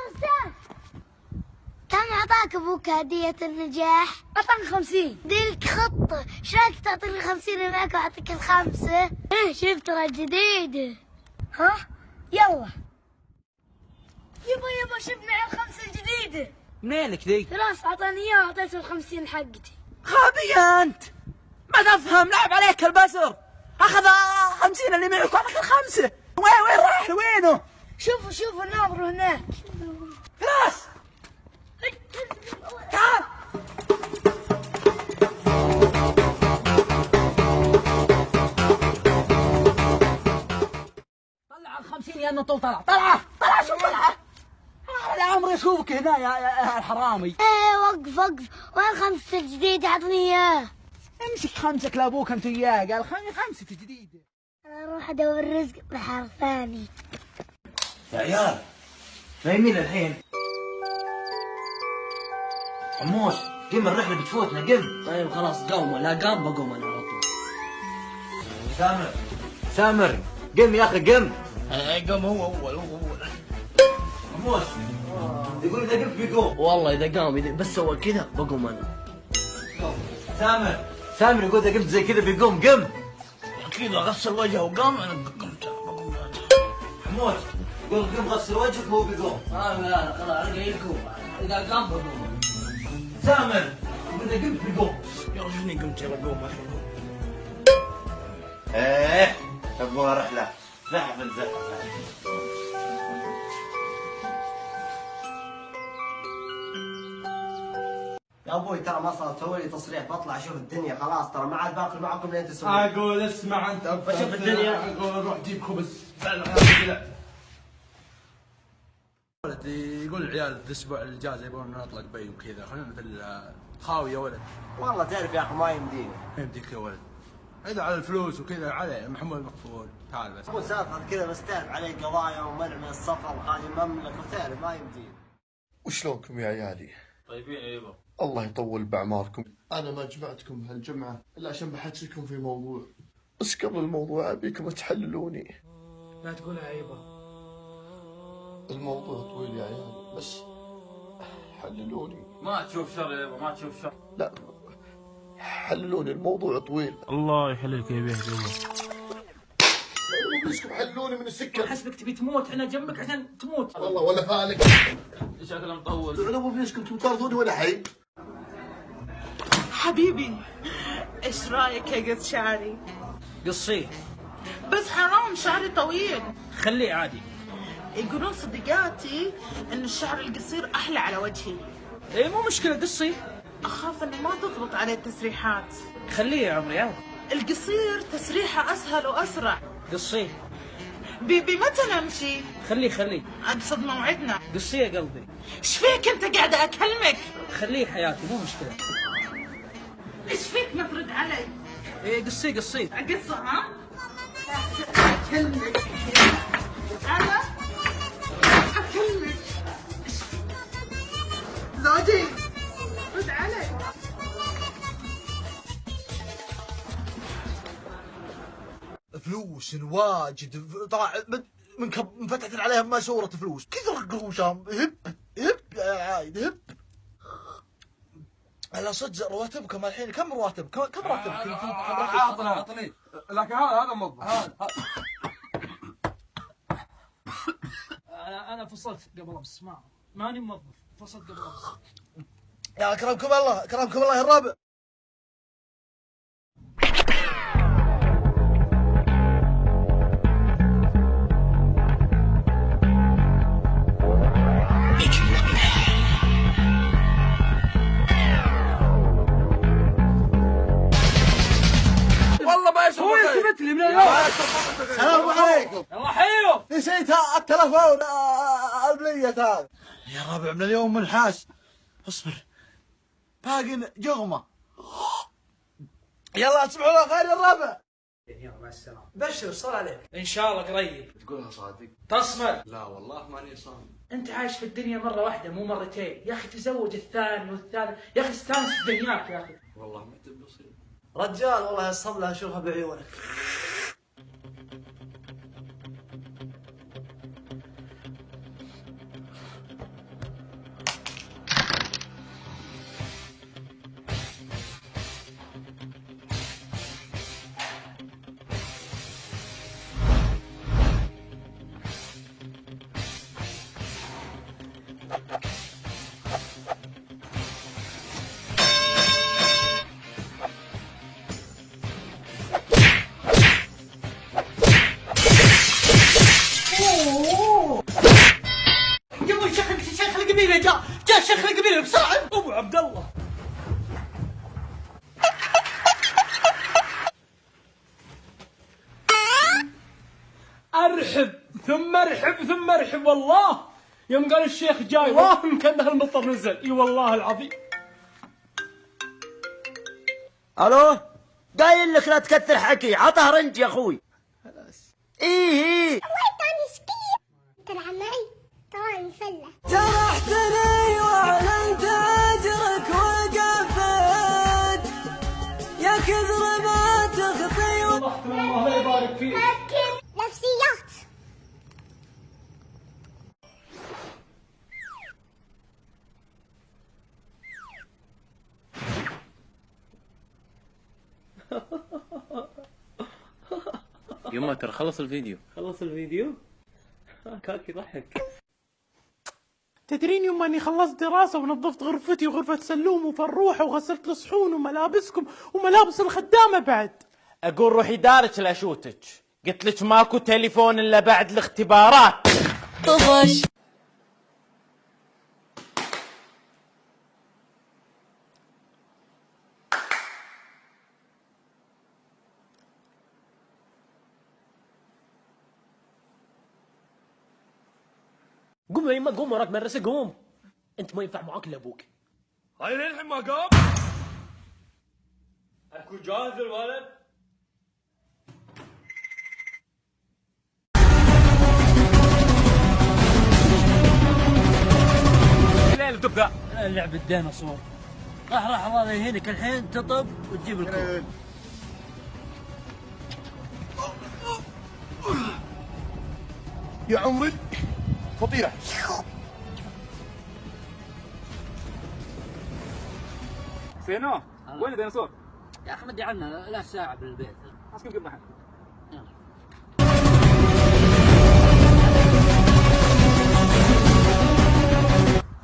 أستاذ، كم أعطاك أبوك هدية النجاح؟ أعطاني 50. ديلك خطة، ايش رايك تعطيني 50 معك وأعطيك الخمسة؟ إيه شفتها جديدة. ها؟ يلا. يبا شفنا الخمسة الجديدة. منينك ذي؟ فراس أعطاني إياها وأعطيته 50 حقتي. غبي أنت، ما تفهم، لعب عليك البزر. أخذ 50 اللي معك وأعطاك الخمسة. وين رايح وينه؟ شوفوا ناظروا هناك. فراس تعال. طلع ال50 يا نطول، طلع شوف طلع. هذا عمري اشوفك هنا يا الحرامي. ايه وقف وين الخمسة الجديدة؟ عطني اياه. امسك خمسك لابوك انت وياه، قال خمسة جديدة. انا اروح ادور رزق بحر ثاني. يا عيال نايمين الحين. حموش قم، الرحلة بتفوتنا قم. طيب خلاص قوم، لا قام بقوم انا على طول. سامر قم يا اخي قم. قام هو اول. حموش يقول اذا قمت بيقوم. والله اذا قام بس سوى كذا بقوم انا. سامر يقول اذا قمت زي كذا بيقوم. قم كذا غسل وجهه وقام، انا قمت. حموش يقول قم غسل وجهك وهو بيقوم. لا خلاص انا قايل قوم، اذا قام بقوم. سامر يقول اذا قمت بيقوم. يا رجلني قمت، يلا قوم اخي. ايه ابغى رحلة زحف. يا ابوي ترى ما صار، سوي لي تصريح بطلع اشوف الدنيا خلاص، ترى ما عاد باكل معكم لين تسوي. اقول اسمع انت، بشوف الدنيا. اقول روح جيب خبز. ولد يقول العيال الاسبوع الجاي يبون نطلع دبي وكذا، خلينا في الخاوي يا ولد. والله تعرف يا اخي ما يمديني. ما يمديك يا ولد، اذا على الفلوس وكذا علي محمود مقفول. تعال بس. مو سالفه كذا، بس تعرف علي قضايا ومنع من السفر وهذه المملكه وتعرف ما يمديني. وشلونكم يا عيالي؟ طيبين يا يبا. الله يطول بعماركم. أنا ما جمعتكم هالجمعة إلا عشان بحكيكم في موضوع، بس قبل الموضوع أبيكم تحللوني. لا تقولها يا يبا. الموضوع طويل يا عيالي، بس حللوني. ما تشوف شر يا يبا، ما تشوف شر. لا حللوني، الموضوع طويل. الله يحللك يا بيه يبا. بسكم حللوني من السكة. حسبك تبي تموت، احنا جنبك عشان تموت. والله ولا فالك. شكله مطول. أنا مو بيسكم تطاردوني ولا حي. حبيبي ايش رايك يا قص شعري؟ قصيه بس حرام شعري طويل. خليه عادي. يقولون صديقاتي ان الشعر القصير احلى على وجهي. ايه مو مشكله قصي. اخاف ان ما تضبط عليه التسريحات. خليه يا عمري عادي. القصير تسريحه اسهل واسرع. قصيه. بيبي متى نمشي؟ خليه اقصد موعدنا. قصيه يا قلبي. ايش فيك انت قاعده اكلمك؟ خليه حياتي مو مشكله. ايش فيك ما ترد علي؟ ايه قصيه. اقصه ها؟ اكلمك انا اكلمك زوجي رد علي. فلوس واجد طلع من فتحت عليها ماسورة فلوس كثر قروشهم. هب يا عايد هب. على صدق رواتبكم الحين كم رواتب؟ كم راتبك؟ عطني. لكن هذا موظف. انا فصلت قبل امس، ماني موظف، فصلت قبل امس. يا كرمكم الله يا الربع. والله ما يشوف. هو يثبت لي من اليوم. السلام عليكم. الله حيو. نسيت التلفون البلية هذا. يا ربع من اليوم منحاس. اصبر باقي جغمة. يلا تصبحوا الله خير يا الربع. يلا مع السلامه. بشر صل عليك. ان شاء الله قريب. تقولها صادق؟ تصمر. لا والله ماني صادق. انت عايش في الدنيا مره واحده مو مرتين يا اخي، تزوج الثاني والثالث يا اخي، استانس في دنياك يا اخي. والله ما تبي بسيط. رجال والله يصب لها اشوفها بعيونك. شيخ القبيله بسرعه. ابو عبد الله. ارحب ثم ارحب ثم ارحب والله. يوم قال الشيخ جاي والله كانه المطر نزل. اي والله العظيم. الو قايل لك لا تكثر حكي، عطه رنج يا اخوي. ايه الله تاني سكير. تلعب معي تراني فله. جرحتني واعلنت اجرك وقفت يا كثر ما تخطي. الله لا يبارك فيك. نفسيات. يما ترى خلص الفيديو. خلص الفيديو؟ كاك يضحك. تدرين يوم اني خلصت دراسة ونظفت غرفتي وغرفة سلوم وفروحة وغسلت الصحون وملابسكم وملابس الخدامة بعد. اقول روحي دارك لا اشوتك. قلت لك ماكو تليفون الا بعد الاختبارات. طفش. قوم يا يما قوم وراك مدرسة قوم. انت ما ينفع معاك الا ابوك. هاي للحين ما قام؟ اكو جاهز الولد؟ الليل تبدا لعب الديناصور. راح هذا يهينك الحين تطب وتجيب الكورة. يا عمري فضيحة. سينو وين الديناصور؟ يا اخي مدي عنه لا ساعة بالبيت. اسكن قبل محل.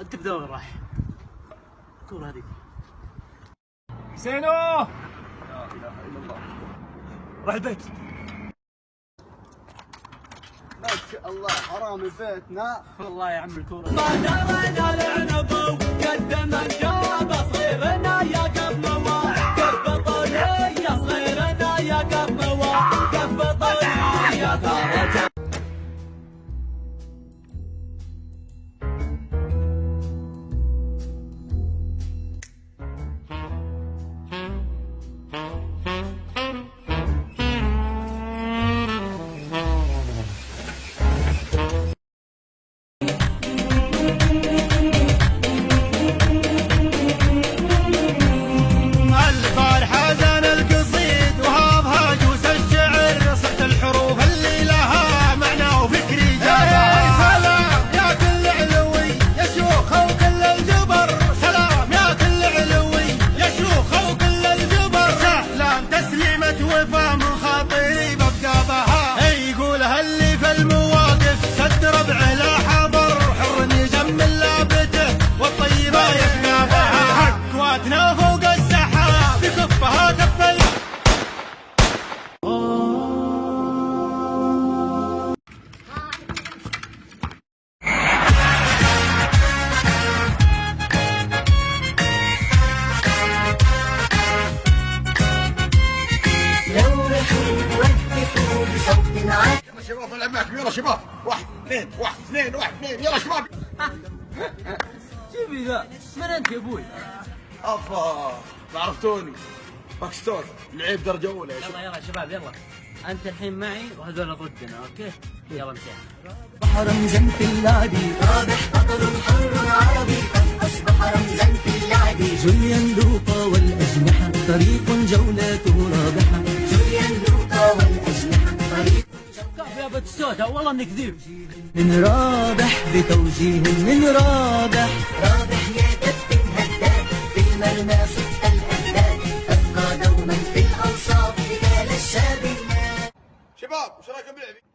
انت بدور راح. الكورة هذيك. سينو. لا اله الا الله. راح البيت. ما شاء الله حرامي بيتنا. والله يا عم الكورة. ما درينا العنب وقدم الجواب صغيرنا يا قبلوا قبطوني يا صغيرنا يا قبلوا قبطوني يا ثارة. شباب نلعب معكم. يلا شباب. 1 2 1 2 1 2 يلا شباب. شوفي ذا من انت يا ابوي؟ افا ما عرفتوني. باكستون لعيب درجة أولى. يلا شباب يلا. انت الحين معي وهذول ضدنا اوكي؟ يلا امشي. أصبح رمزا في اللعب رابح بطل حر عربي قد أصبح رمزا في اللعب جوليان لوقا والأجنحة طريق جولته رابحة جوليان لوقا والأجنحة طريق كيف يا بنت السوداء والله انك ذيب. من رابح بتوجيه من رابح رابح يا كابتن هداد بالمرمى صدت الأهداف تبقى دوما في الأوصاف رجال الشاب. شباب وش رايكم بلعبي؟